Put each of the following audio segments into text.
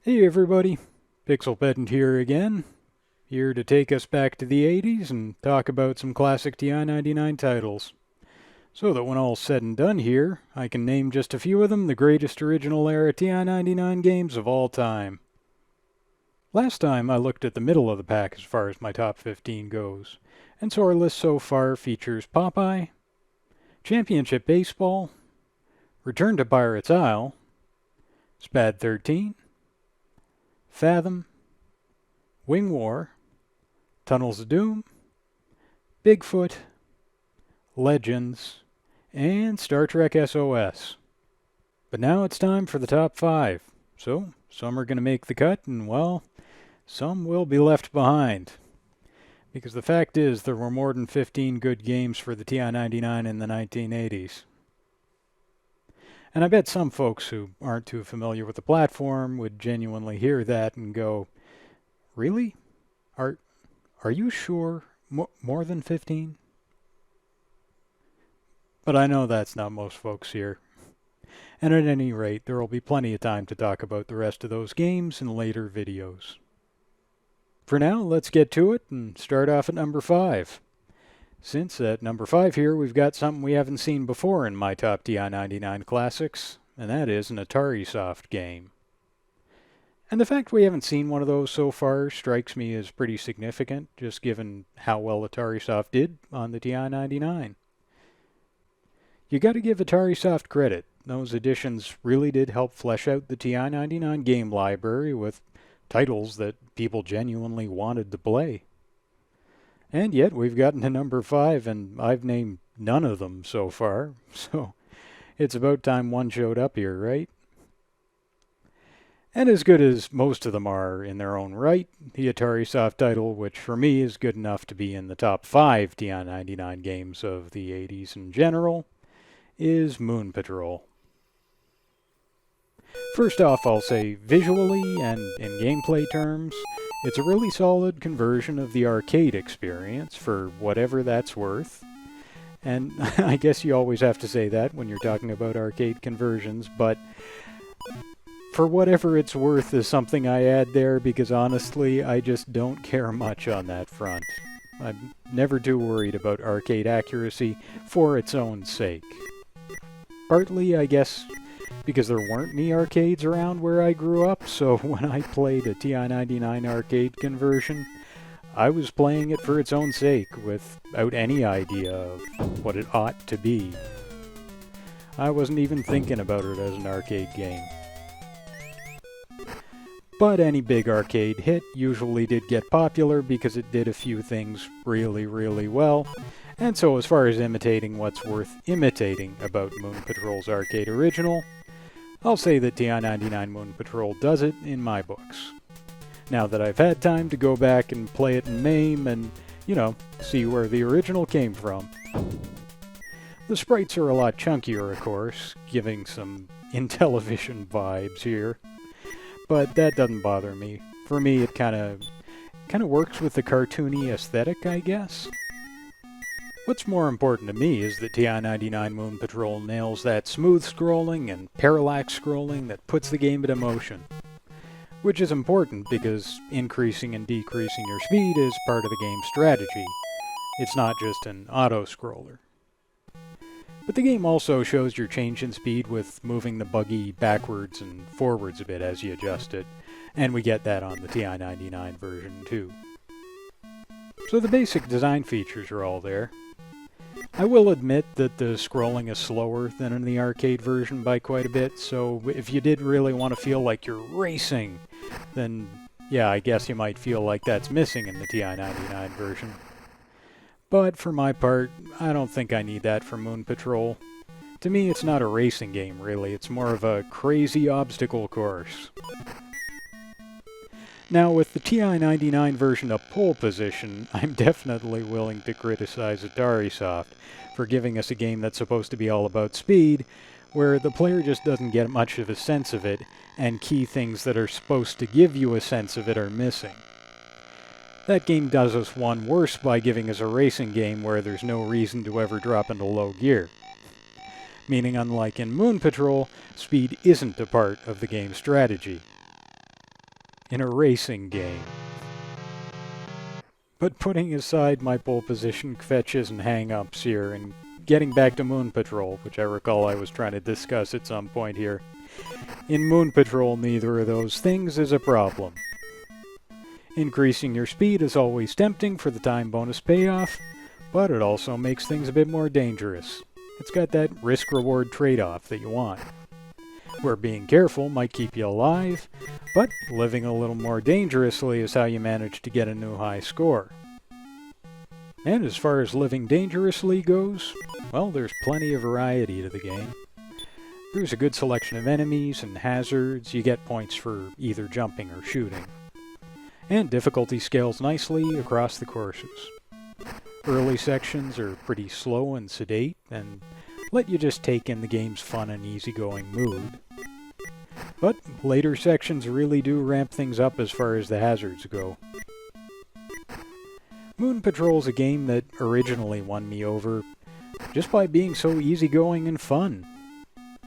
Hey everybody, Pixel Pedant here again, here to take us back to the 80s and talk about some classic TI-99 titles. So that when all's said and done here, I can name just a few of them the greatest original era TI-99 games of all time. Last time I looked at the middle of the pack as far as my top 15 goes, and so our list so far features Popeye, Championship Baseball, Return to Pirate's Isle, Spad 13, Fathom, Wing War, Tunnels of Doom, Bigfoot, Legends, and Star Trek SOS. But now it's time for the top 5. So, some are going to make the cut, and well, some will be left behind. Because the fact is, there were more than 15 good games for the TI-99 in the 1980s. And I bet some folks who aren't too familiar with the platform would genuinely hear that and go, really? Are you sure? More than 15? But I know that's not most folks here. And at any rate, there will be plenty of time to talk about the rest of those games in later videos. For now, let's get to it and start off at number 5. Since at number 5 here, we've got something we haven't seen before in my top TI-99 classics, and that is an AtariSoft game. And the fact we haven't seen one of those so far strikes me as pretty significant, just given how well AtariSoft did on the TI-99. You gotta give AtariSoft credit. Those editions really did help flesh out the TI-99 game library with titles that people genuinely wanted to play. And yet, we've gotten to number 5, and I've named none of them so far, so it's about time one showed up here, right? And as good as most of them are in their own right, the AtariSoft title, which for me is good enough to be in the top 5 TI-99 games of the 80s in general, is Moon Patrol. First off, I'll say visually and in gameplay terms, it's a really solid conversion of the arcade experience for whatever that's worth. And I guess you always have to say that when you're talking about arcade conversions, but for whatever it's worth is something I add there because honestly, I just don't care much on that front. I'm never too worried about arcade accuracy for its own sake. Partly, I guess, because there weren't any arcades around where I grew up, so when I played a TI-99 arcade conversion, I was playing it for its own sake, without any idea of what it ought to be. I wasn't even thinking about it as an arcade game. But any big arcade hit usually did get popular because it did a few things really, really well. And so as far as imitating what's worth imitating about Moon Patrol's arcade original, I'll say that TI-99 Moon Patrol does it in my books. Now that I've had time to go back and play it in MAME and, see where the original came from. The sprites are a lot chunkier, of course, giving some Intellivision vibes here. But that doesn't bother me. For me, it kind of works with the cartoony aesthetic, I guess. What's more important to me is that TI-99 Moon Patrol nails that smooth scrolling and parallax scrolling that puts the game into motion. Which is important because increasing and decreasing your speed is part of the game's strategy. It's not just an auto-scroller. But the game also shows your change in speed with moving the buggy backwards and forwards a bit as you adjust it, and we get that on the TI-99 version too. So the basic design features are all there. I will admit that the scrolling is slower than in the arcade version by quite a bit, so if you did really want to feel like you're racing, then yeah, I guess you might feel like that's missing in the TI-99 version. But for my part, I don't think I need that for Moon Patrol. To me, it's not a racing game, really. It's more of a crazy obstacle course. Now, with the TI-99 version of pole position, I'm definitely willing to criticize AtariSoft for giving us a game that's supposed to be all about speed, where the player just doesn't get much of a sense of it, and key things that are supposed to give you a sense of it are missing. That game does us one worse by giving us a racing game where there's no reason to ever drop into low gear. Meaning, unlike in Moon Patrol, speed isn't a part of the game's strategy. in a racing game. But putting aside my pole position fetches and hang-ups here, and getting back to Moon Patrol, which I recall I was trying to discuss at some point here, in Moon Patrol neither of those things is a problem. Increasing your speed is always tempting for the time bonus payoff, but it also makes things a bit more dangerous. It's got that risk-reward trade-off that you want, where being careful might keep you alive, but living a little more dangerously is how you manage to get a new high score. And as far as living dangerously goes, well, there's plenty of variety to the game. There's a good selection of enemies and hazards. You get points for either jumping or shooting. And difficulty scales nicely across the courses. Early sections are pretty slow and sedate, and let you just take in the game's fun and easygoing mood. But later sections really do ramp things up as far as the hazards go. Moon Patrol's a game that originally won me over just by being so easygoing and fun.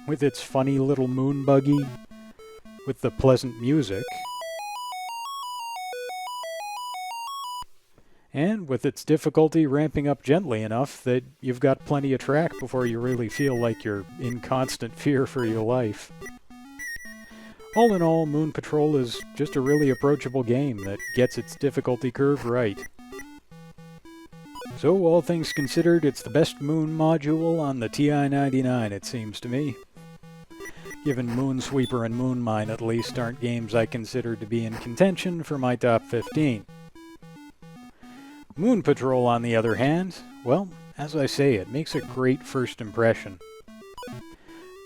With its funny little moon buggy, with the pleasant music, and with its difficulty ramping up gently enough that you've got plenty of track before you really feel like you're in constant fear for your life. All in all, Moon Patrol is just a really approachable game that gets its difficulty curve right. So, all things considered, it's the best Moon module on the TI-99, it seems to me. Given Moonsweeper and Moonmine at least aren't games I consider to be in contention for my top 15. Moon Patrol, on the other hand, well, as I say, it makes a great first impression.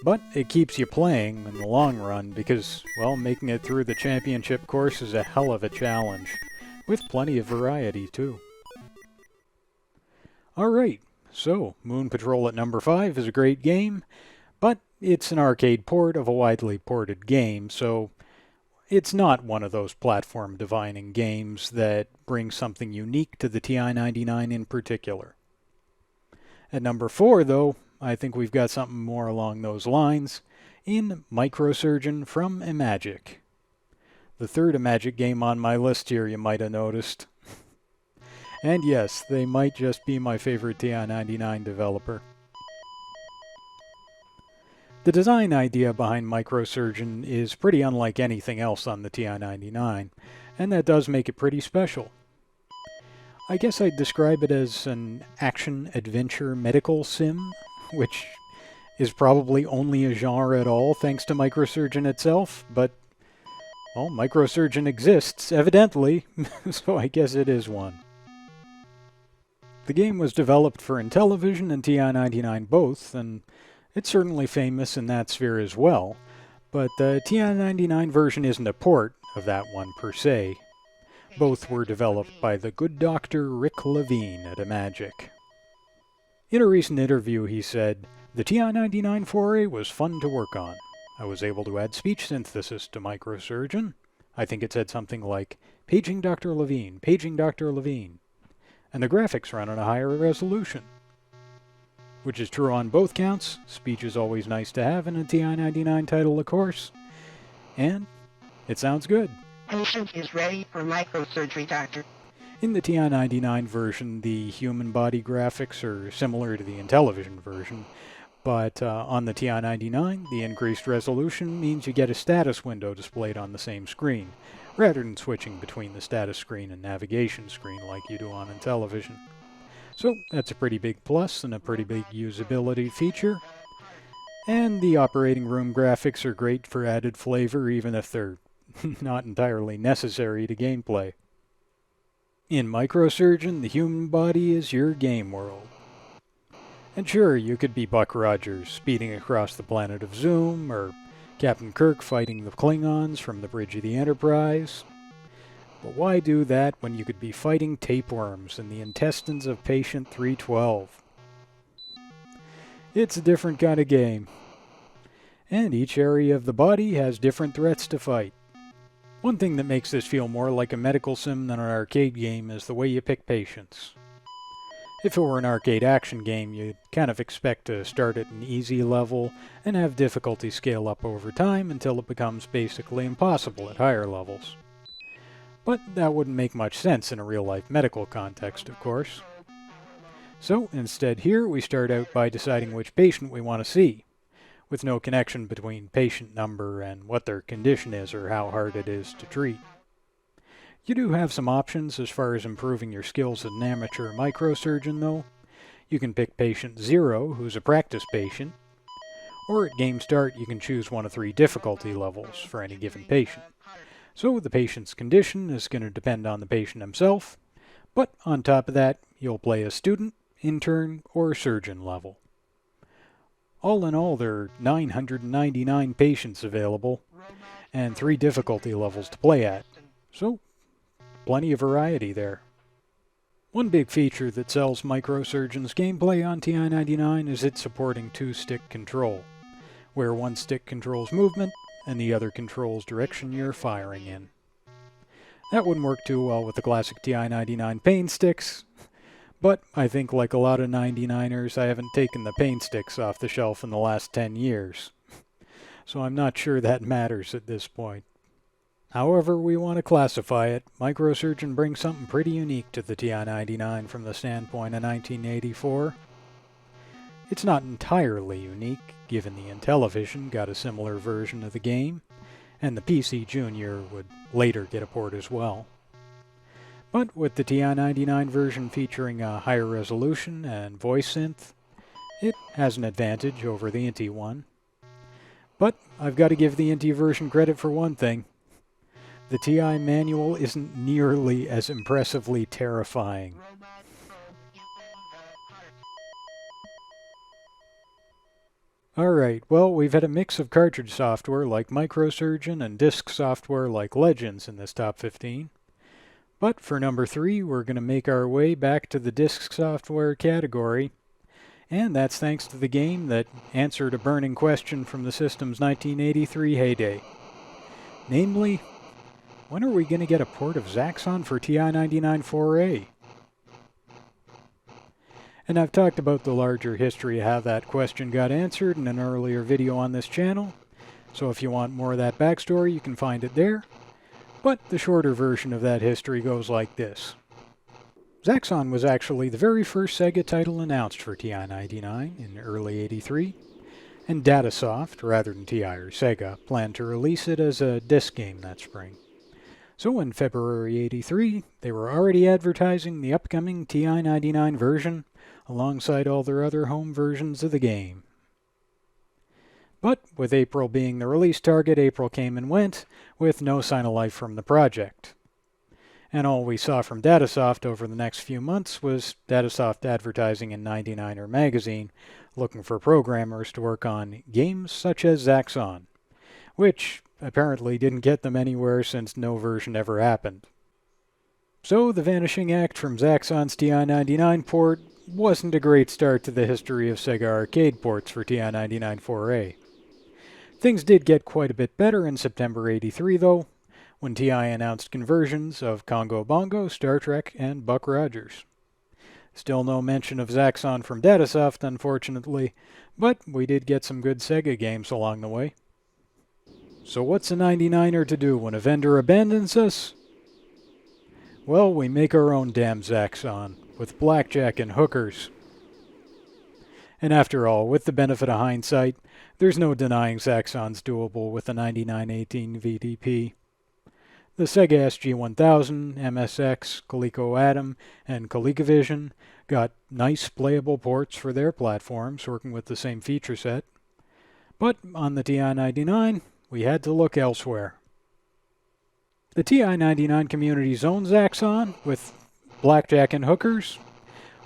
But it keeps you playing in the long run because, well, making it through the championship course is a hell of a challenge, with plenty of variety too. Alright, so Moon Patrol at number 5 is a great game, but it's an arcade port of a widely ported game, so it's not one of those platform-defining games that brings something unique to the TI-99 in particular. At number 4, though, I think we've got something more along those lines in MICROSURGEON from Imagic. The third Imagic game on my list here, you might have noticed. And yes, they might just be my favorite TI-99 developer. The design idea behind MICROSURGEON is pretty unlike anything else on the TI-99, and that does make it pretty special. I guess I'd describe it as an action-adventure medical sim, which is probably only a genre at all thanks to MICROSURGEON itself, but, well, MICROSURGEON exists, evidently, so I guess it is one. The game was developed for Intellivision and TI-99 both, and it's certainly famous in that sphere as well, but the TI-99 version isn't a port of that one per se. Both were developed by the good Dr. Rick Levine at Imagic. In a recent interview he said, "The TI-99 foray was fun to work on. I was able to add speech synthesis to MICROSURGEON. I think it said something like, 'Paging Dr. Levine, paging Dr. Levine.' And the graphics run at a higher resolution." Which is true on both counts. Speech is always nice to have in a TI-99 title, of course. And it sounds good. Patient is ready for microsurgery, doctor. In the TI-99 version, the human body graphics are similar to the Intellivision version, but on the TI-99, the increased resolution means you get a status window displayed on the same screen, rather than switching between the status screen and navigation screen like you do on Intellivision. So that's a pretty big plus and a pretty big usability feature. And the operating room graphics are great for added flavor even if they're not entirely necessary to gameplay. In MICROSURGEON, the human body is your game world. And sure, you could be Buck Rogers speeding across the planet of Zoom, or Captain Kirk fighting the Klingons from the bridge of the Enterprise. But why do that when you could be fighting tapeworms in the intestines of patient 312? It's a different kind of game. And each area of the body has different threats to fight. One thing that makes this feel more like a medical sim than an arcade game is the way you pick patients. If it were an arcade action game, you'd kind of expect to start at an easy level and have difficulty scale up over time until it becomes basically impossible at higher levels. But that wouldn't make much sense in a real-life medical context, of course. So instead here we start out by deciding which patient we want to see, with no connection between patient number and what their condition is or how hard it is to treat. You do have some options as far as improving your skills as an amateur microsurgeon though. You can pick patient 0, who's a practice patient, or at game start you can choose one of 3 difficulty levels for any given patient. So the patient's condition is going to depend on the patient himself, but on top of that you'll play a student, intern, or surgeon level. All in all, there are 999 patients available, and 3 difficulty levels to play at, so plenty of variety there. One big feature that sells MicroSurgeon's gameplay on TI-99 is its supporting 2-stick control, where one stick controls movement and the other controls direction you're firing in. That wouldn't work too well with the classic TI-99 pain sticks, but I think like a lot of 99ers, I haven't taken the pain sticks off the shelf in the last 10 years. So I'm not sure that matters at this point. However we want to classify it, MicroSurgeon brings something pretty unique to the TI-99 from the standpoint of 1984. It's not entirely unique, given the Intellivision got a similar version of the game, and the PC Junior would later get a port as well. But with the TI-99 version featuring a higher resolution and voice synth, it has an advantage over the Inti one. But I've got to give the Inti version credit for one thing. The TI manual isn't nearly as impressively terrifying. Alright, well, we've had a mix of cartridge software like MicroSurgeon and disk software like Legends in this top 15. But for number 3, we're going to make our way back to the disk software category, and that's thanks to the game that answered a burning question from the system's 1983 heyday. Namely, when are we going to get a port of Zaxxon for TI-99 4A? And I've talked about the larger history of how that question got answered in an earlier video on this channel, so if you want more of that backstory you can find it there. But the shorter version of that history goes like this. Zaxxon was actually the very first Sega title announced for TI-99 in early '83, and Datasoft, rather than TI or Sega, planned to release it as a disc game that spring. So in February '83, they were already advertising the upcoming TI-99 version alongside all their other home versions of the game. But with April being the release target, April came and went, with no sign of life from the project. And all we saw from Datasoft over the next few months was Datasoft advertising in 99er magazine, looking for programmers to work on games such as Zaxxon, which apparently didn't get them anywhere since no version ever happened. So the vanishing act from Zaxxon's TI-99 port wasn't a great start to the history of Sega arcade ports for TI-99 4A. Things did get quite a bit better in September '83 though, when TI announced conversions of Congo Bongo, Star Trek, and Buck Rogers. Still no mention of Zaxxon from Datasoft, unfortunately, but we did get some good Sega games along the way. So what's a 99er to do when a vendor abandons us? Well, we make our own damn Zaxxon, with blackjack and hookers. And after all, with the benefit of hindsight, there's no denying Zaxxon's doable with the 9918 VDP. The Sega SG-1000, MSX, Coleco Adam, and ColecoVision got nice playable ports for their platforms working with the same feature set. But on the TI-99, we had to look elsewhere. The TI-99 community's own Zaxxon, with blackjack and hookers,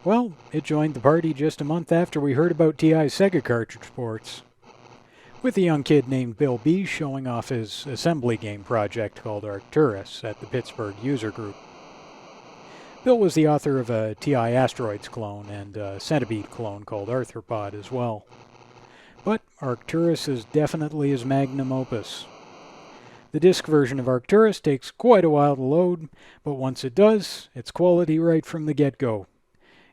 well, it joined the party just a month after we heard about TI's Sega cartridge ports, with a young kid named Bill B showing off his assembly game project called Arcturus at the Pittsburgh user group. Bill was the author of a TI Asteroids clone and a Centipede clone called Arthropod as well. But Arcturus is definitely his magnum opus. The disc version of Arcturus takes quite a while to load, but once it does, it's quality right from the get-go.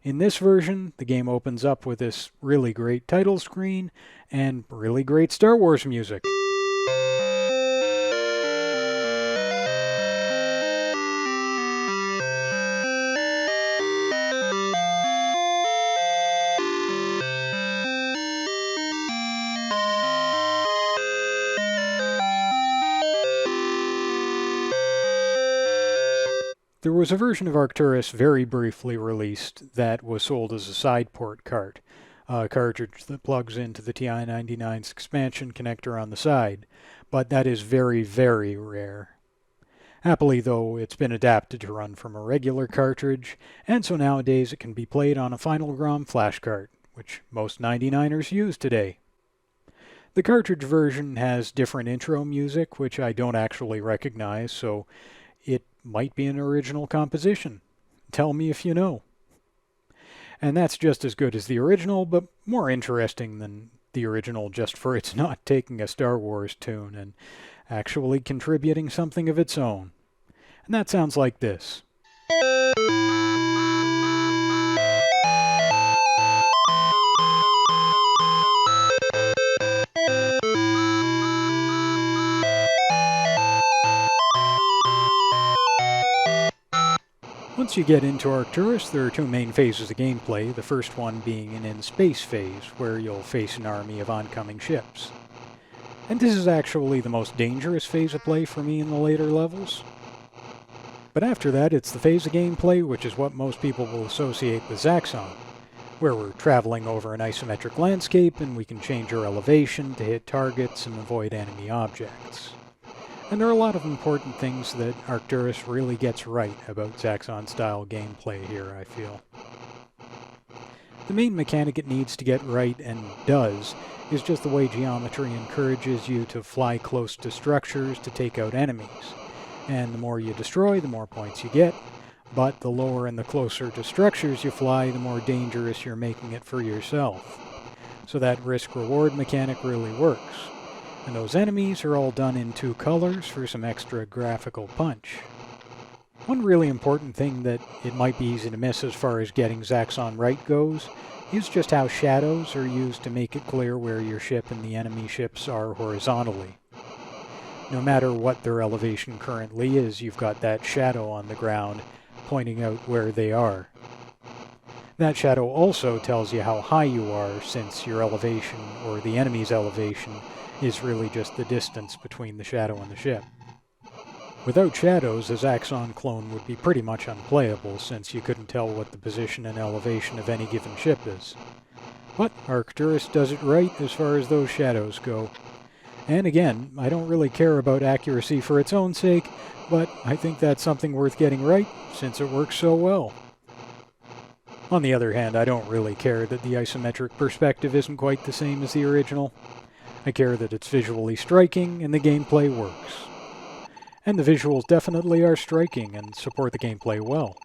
In this version, the game opens up with this really great title screen and really great Star Wars music. There was a version of Arcturus very briefly released that was sold as a side port cart, a cartridge that plugs into the TI-99's expansion connector on the side, but that is very, very rare. Happily, though, it's been adapted to run from a regular cartridge, and so nowadays it can be played on a Finalgram flash cart, which most 99ers use today. The cartridge version has different intro music, which I don't actually recognize, so it might be an original composition. Tell me if you know. And that's just as good as the original, but more interesting than the original just for its not taking a Star Wars tune and actually contributing something of its own. And that sounds like this. Once you get into Arcturus, there are two main phases of gameplay, the first one being an in-space phase, where you'll face an army of oncoming ships. And this is actually the most dangerous phase of play for me in the later levels. But after that, it's the phase of gameplay which is what most people will associate with Zaxxon, where we're traveling over an isometric landscape and we can change our elevation to hit targets and avoid enemy objects. And there are a lot of important things that Arcturus really gets right about Zaxxon-style gameplay here, I feel. The main mechanic it needs to get right, and does, is just the way geometry encourages you to fly close to structures to take out enemies. And the more you destroy, the more points you get, but the lower and the closer to structures you fly, the more dangerous you're making it for yourself. So that risk-reward mechanic really works. And those enemies are all done in 2 colors for some extra graphical punch. One really important thing that it might be easy to miss as far as getting Zaxxon right goes is just how shadows are used to make it clear where your ship and the enemy ships are horizontally. No matter what their elevation currently is, you've got that shadow on the ground pointing out where they are. That shadow also tells you how high you are, since your elevation, or the enemy's elevation, is really just the distance between the shadow and the ship. Without shadows, a Zaxxon clone would be pretty much unplayable, since you couldn't tell what the position and elevation of any given ship is. But Arcturus does it right as far as those shadows go. And again, I don't really care about accuracy for its own sake, but I think that's something worth getting right, since it works so well. On the other hand, I don't really care that the isometric perspective isn't quite the same as the original. I care that it's visually striking and the gameplay works. And the visuals definitely are striking and support the gameplay well.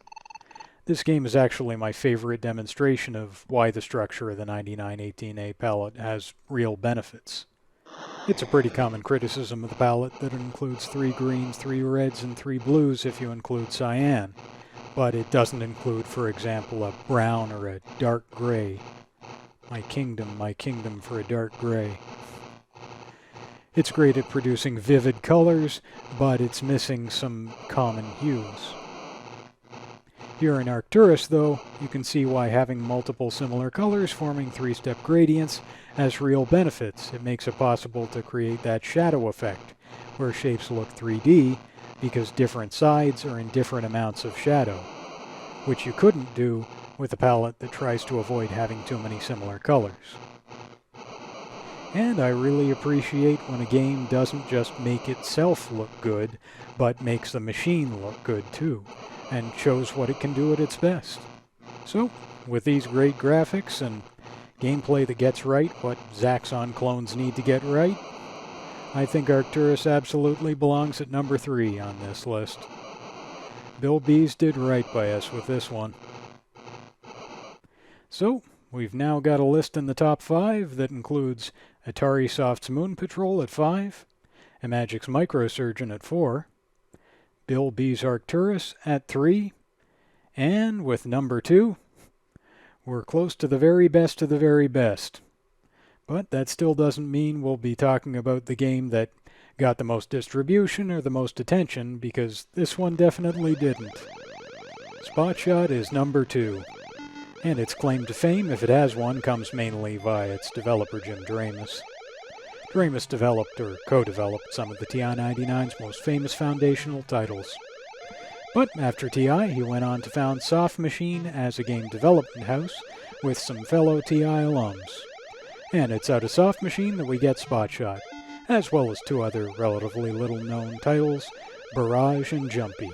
This game is actually my favorite demonstration of why the structure of the 9918A palette has real benefits. It's a pretty common criticism of the palette that it includes 3 greens, 3 reds, and 3 blues if you include cyan, but it doesn't include, for example, a brown or a dark gray. My kingdom for a dark gray. It's great at producing vivid colors, but it's missing some common hues. Here in Arcturus, though, you can see why having multiple similar colors forming 3-step gradients has real benefits. It makes it possible to create that shadow effect, where shapes look 3D because different sides are in different amounts of shadow, which you couldn't do with a palette that tries to avoid having too many similar colors. And I really appreciate when a game doesn't just make itself look good, but makes the machine look good too, and shows what it can do at its best. So, with these great graphics and gameplay that gets right what Zaxxon clones need to get right, I think Arcturus absolutely belongs at number 3 on this list. Bill Bees did right by us with this one. So, we've now got a list in the top 5 that includes Atari Soft's Moon Patrol at 5, Imagic's MICROSURGEON at 4, Bill Bees' Arcturus at 3, and with number 2, we're close to the very best of the very best. But that still doesn't mean we'll be talking about the game that got the most distribution or the most attention, because this one definitely didn't. Spotshot is number 2. And its claim to fame, if it has one, comes mainly via its developer Jim Dramus. Dramus developed or co-developed some of the TI-99's most famous foundational titles. But after TI, he went on to found Soft Machine as a game development house with some fellow TI alums. And it's out of Soft Machine that we get Spotshot, as well as two other relatively little-known titles, Barrage and Jumpy.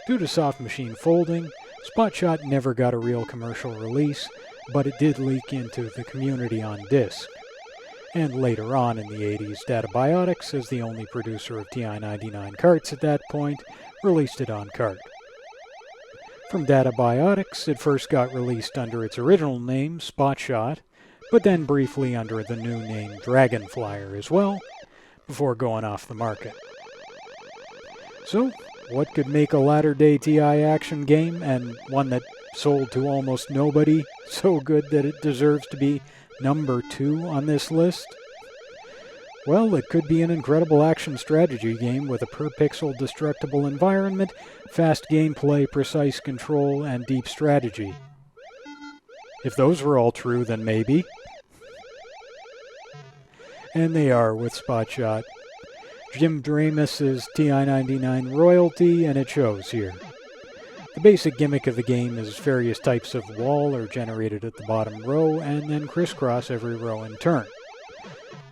Due to Soft Machine folding, Spotshot never got a real commercial release, but it did leak into the community on disc. And later on in the 80s, Databiotics, as the only producer of TI-99 carts at that point, released it on cart. From Databiotics, it first got released under its original name, Spotshot, but then briefly under the new name Dragonflyer as well, before going off the market. So, what could make a latter-day TI action game, and one that sold to almost nobody, so good that it deserves to be number 2 on this list? Well, it could be an incredible action strategy game with a per-pixel destructible environment, fast gameplay, precise control, and deep strategy. If those were all true, then maybe. And they are with Spotshot. Jim Dramus is TI-99 royalty, and it shows here. The basic gimmick of the game is various types of wall are generated at the bottom row and then crisscross every row in turn.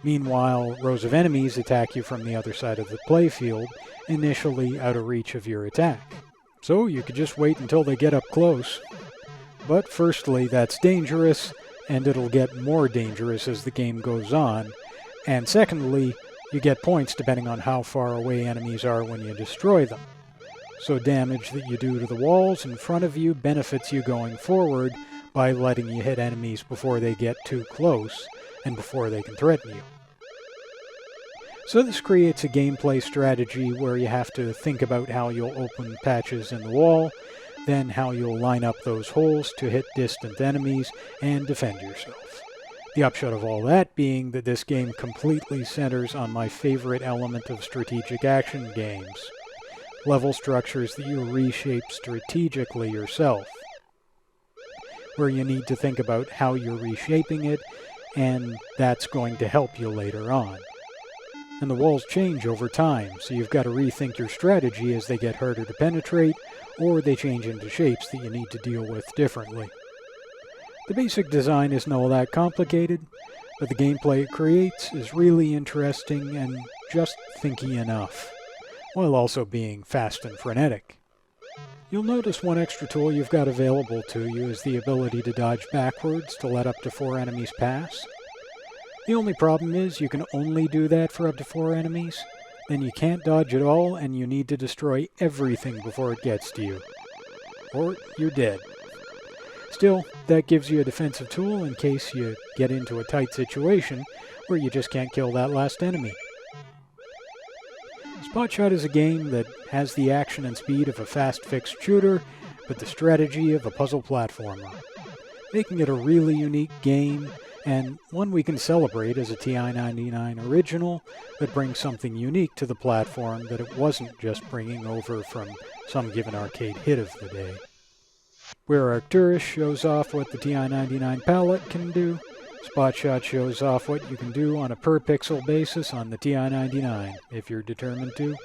Meanwhile, rows of enemies attack you from the other side of the playfield, initially out of reach of your attack. So you could just wait until they get up close. But firstly, that's dangerous, and it'll get more dangerous as the game goes on. And secondly, you get points depending on how far away enemies are when you destroy them. So damage that you do to the walls in front of you benefits you going forward by letting you hit enemies before they get too close and before they can threaten you. So this creates a gameplay strategy where you have to think about how you'll open patches in the wall, then how you'll line up those holes to hit distant enemies and defend yourself. The upshot of all that being that this game completely centers on my favorite element of strategic action games: level structures that you reshape strategically yourself, where you need to think about how you're reshaping it, and that's going to help you later on. And the walls change over time, so you've got to rethink your strategy as they get harder to penetrate, or they change into shapes that you need to deal with differently. The basic design isn't all that complicated, but the gameplay it creates is really interesting and just thinky enough, while also being fast and frenetic. You'll notice one extra tool you've got available to you is the ability to dodge backwards to let up to 4 enemies pass. The only problem is you can only do that for up to 4 enemies, then you can't dodge at all and you need to destroy everything before it gets to you. Or you're dead. Still, that gives you a defensive tool in case you get into a tight situation where you just can't kill that last enemy. Spotshot is a game that has the action and speed of a fast-fixed shooter, but the strategy of a puzzle platformer, making it a really unique game, and one we can celebrate as a TI-99 original that brings something unique to the platform that it wasn't just bringing over from some given arcade hit of the day. Where Arcturus shows off what the TI-99 palette can do, Spotshot shows off what you can do on a per-pixel basis on the TI-99, if you're determined to.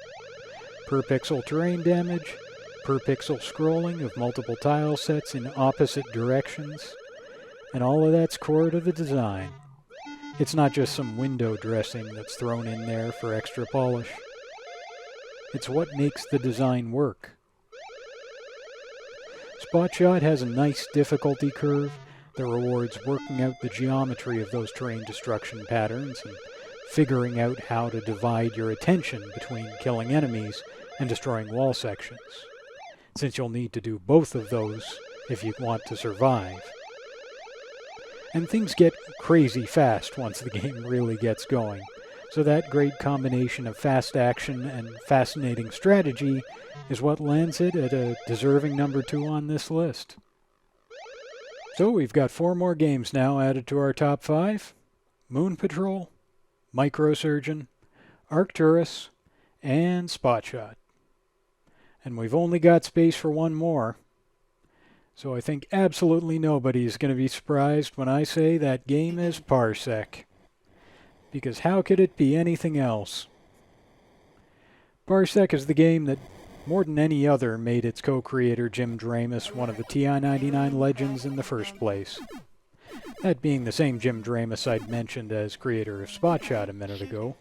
Per-pixel terrain damage, per-pixel scrolling of multiple tile sets in opposite directions, and all of that's core to the design. It's not just some window dressing that's thrown in there for extra polish. It's what makes the design work. Spotshot has a nice difficulty curve that rewards working out the geometry of those terrain destruction patterns and figuring out how to divide your attention between killing enemies and destroying wall sections, since you'll need to do both of those if you want to survive. And things get crazy fast once the game really gets going, so that great combination of fast action and fascinating strategy is what lands it at a deserving number 2 on this list. So we've got 4 more games now added to our top 5. Moon Patrol, MICROSURGEON, Arcturus, and Spotshot. And we've only got space for 1 more. So I think absolutely nobody is going to be surprised when I say that game is Parsec. Because how could it be anything else? Parsec is the game that more than any other, made its co-creator Jim Dramus one of the TI-99 legends in the first place. That being the same Jim Dramus I'd mentioned as creator of Spotshot a minute ago.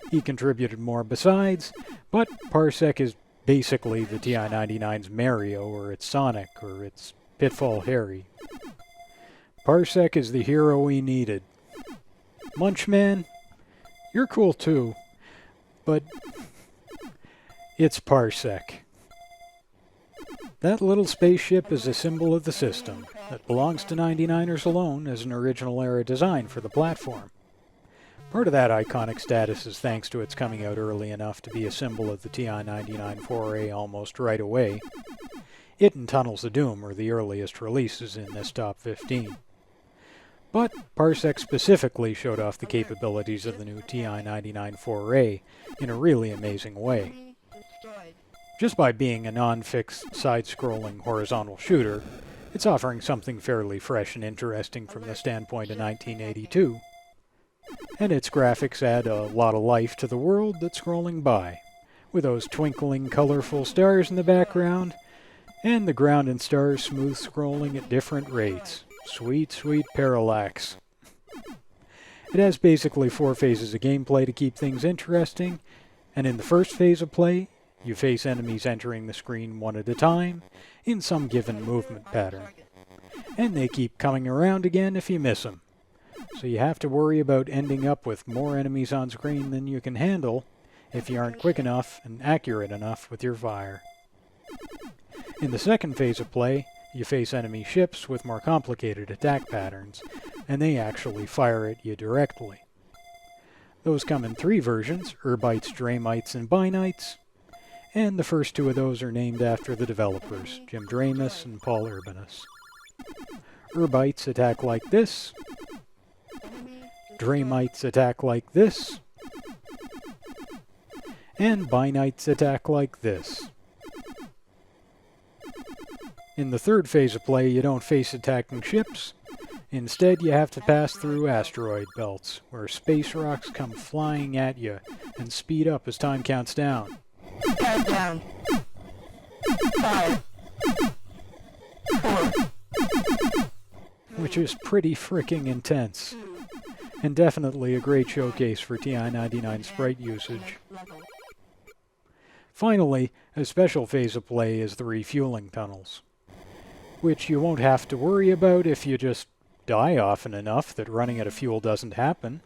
He contributed more besides, but Parsec is basically the TI-99's Mario, or its Sonic, or its Pitfall Harry. Parsec is the hero we needed. Munchman, you're cool too, but it's Parsec. That little spaceship is a symbol of the system that belongs to 99ers alone as an original era design for the platform. Part of that iconic status is thanks to its coming out early enough to be a symbol of the TI-99 foray almost right away. It and Tunnels of Doom are the earliest releases in this top 15. But Parsec specifically showed off the capabilities of the new TI-99 foray in a really amazing way. Just by being a non-fixed, side-scrolling horizontal shooter, it's offering something fairly fresh and interesting from the standpoint of 1982. And its graphics add a lot of life to the world that's scrolling by, with those twinkling, colorful stars in the background, and the ground and stars smooth scrolling at different rates. Sweet, sweet parallax. It has basically 4 phases of gameplay to keep things interesting, and in the first phase of play, you face enemies entering the screen one at a time, in some given movement pattern. And they keep coming around again if you miss them. So you have to worry about ending up with more enemies on screen than you can handle if you aren't quick enough and accurate enough with your fire. In the second phase of play, you face enemy ships with more complicated attack patterns, and they actually fire at you directly. Those come in 3 versions, Urbites, Dramites, and Binites, and the first 2 of those are named after the developers, Jim Dramus and Paul Urbanus. Urbites attack like this, Dramites attack like this, and Binites attack like this. In the third phase of play, you don't face attacking ships. Instead, you have to pass through asteroid belts, where space rocks come flying at you and speed up as time counts down. Countdown. 5, 4, which is pretty fricking intense, and definitely a great showcase for TI-99 sprite usage. Finally, a special phase of play is the refueling tunnels, which you won't have to worry about if you just die often enough that running out of fuel doesn't happen.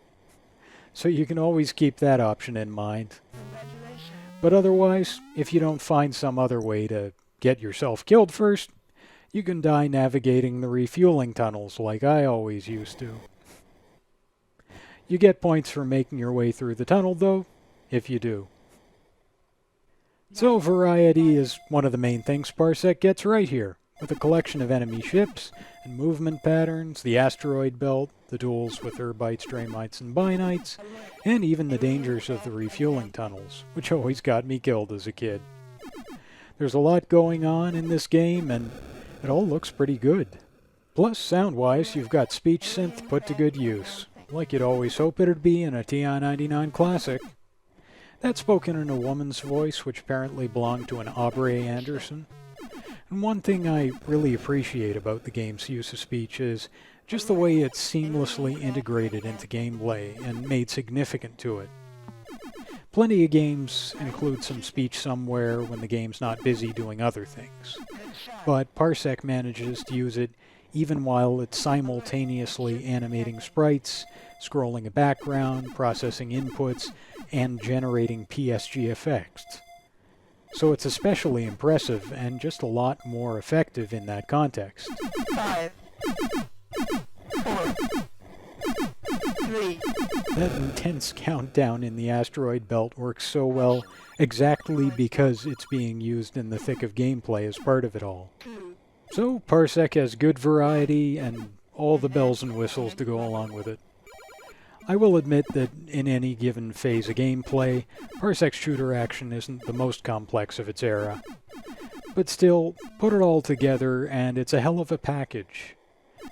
So you can always keep that option in mind. But otherwise, if you don't find some other way to get yourself killed first, you can die navigating the refueling tunnels like I always used to. You get points for making your way through the tunnel, though, if you do. So variety is one of the main things Parsec gets right here, with a collection of enemy ships and movement patterns, the asteroid belt, the duels with Urbites, Dramites, and Binites, and even the dangers of the refueling tunnels, which always got me killed as a kid. There's a lot going on in this game, and it all looks pretty good. Plus, sound-wise, you've got speech synth put to good use, like you'd always hope it'd be in a TI-99 classic. That's spoken in a woman's voice, which apparently belonged to an Aubrey Anderson. And one thing I really appreciate about the game's use of speech is just the way it's seamlessly integrated into gameplay and made significant to it. Plenty of games include some speech somewhere when the game's not busy doing other things, but Parsec manages to use it even while it's simultaneously animating sprites, scrolling a background, processing inputs, and generating PSG effects. So it's especially impressive and just a lot more effective in that context. 5, 4, 3. That intense countdown in the asteroid belt works so well exactly because it's being used in the thick of gameplay as part of it all. So Parsec has good variety and all the bells and whistles to go along with it. I will admit that in any given phase of gameplay, Parsec's shooter action isn't the most complex of its era. But still, put it all together and it's a hell of a package.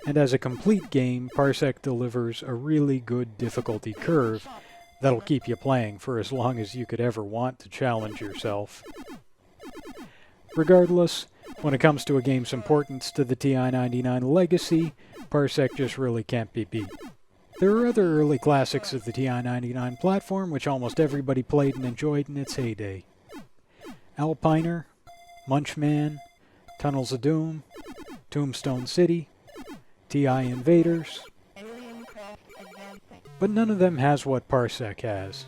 And as a complete game, Parsec delivers a really good difficulty curve that'll keep you playing for as long as you could ever want to challenge yourself. Regardless, when it comes to a game's importance to the TI-99 legacy, Parsec just really can't be beat. There are other early classics of the TI-99 platform which almost everybody played and enjoyed in its heyday. Alpiner, Munchman, Tunnels of Doom, Tombstone City, TI Invaders, but none of them has what Parsec has.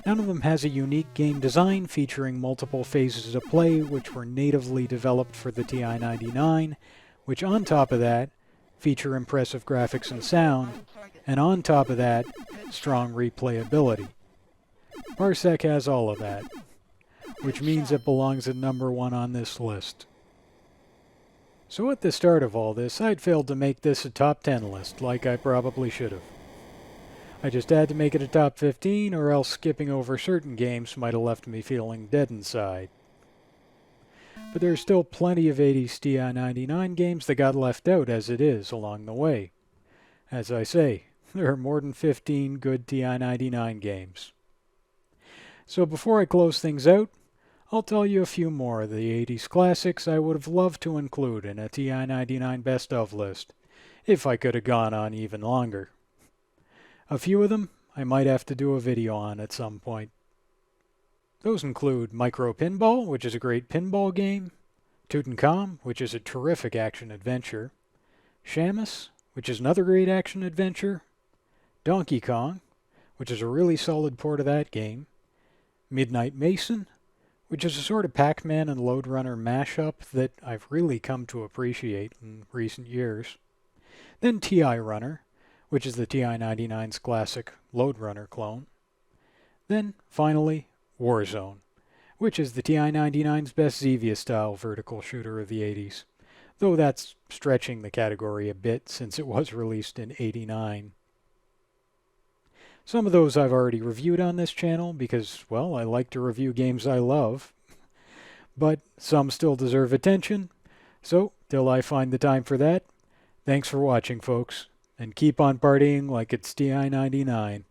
None of them has a unique game design featuring multiple phases of play which were natively developed for the TI-99, which on top of that feature impressive graphics and sound, and on top of that, strong replayability. Parsec has all of that, which means it belongs at number 1 on this list. So at the start of all this, I'd failed to make this a top 10 list, like I probably should have. I just had to make it a top 15, or else skipping over certain games might have left me feeling dead inside. But there's still plenty of 80s TI-99 games that got left out as it is along the way. As I say, there are more than 15 good TI-99 games. So before I close things out, I'll tell you a few more of the 80s classics I would have loved to include in a TI-99 best of list, if I could have gone on even longer. A few of them I might have to do a video on at some point. Those include Micro Pinball, which is a great pinball game, Tutankhamun, which is a terrific action-adventure, Shamus, which is another great action-adventure, Donkey Kong, which is a really solid port of that game, Midnight Mason, which is a sort of Pac-Man and Lode Runner mashup that I've really come to appreciate in recent years, then TI Runner, which is the TI-99's classic Lode Runner clone, then, finally, Warzone, which is the TI-99's best Xevia-style vertical shooter of the 80s, though that's stretching the category a bit since it was released in '89. Some of those I've already reviewed on this channel because, well, I like to review games I love, but some still deserve attention, so till I find the time for that, thanks for watching, folks, and keep on partying like it's TI-99.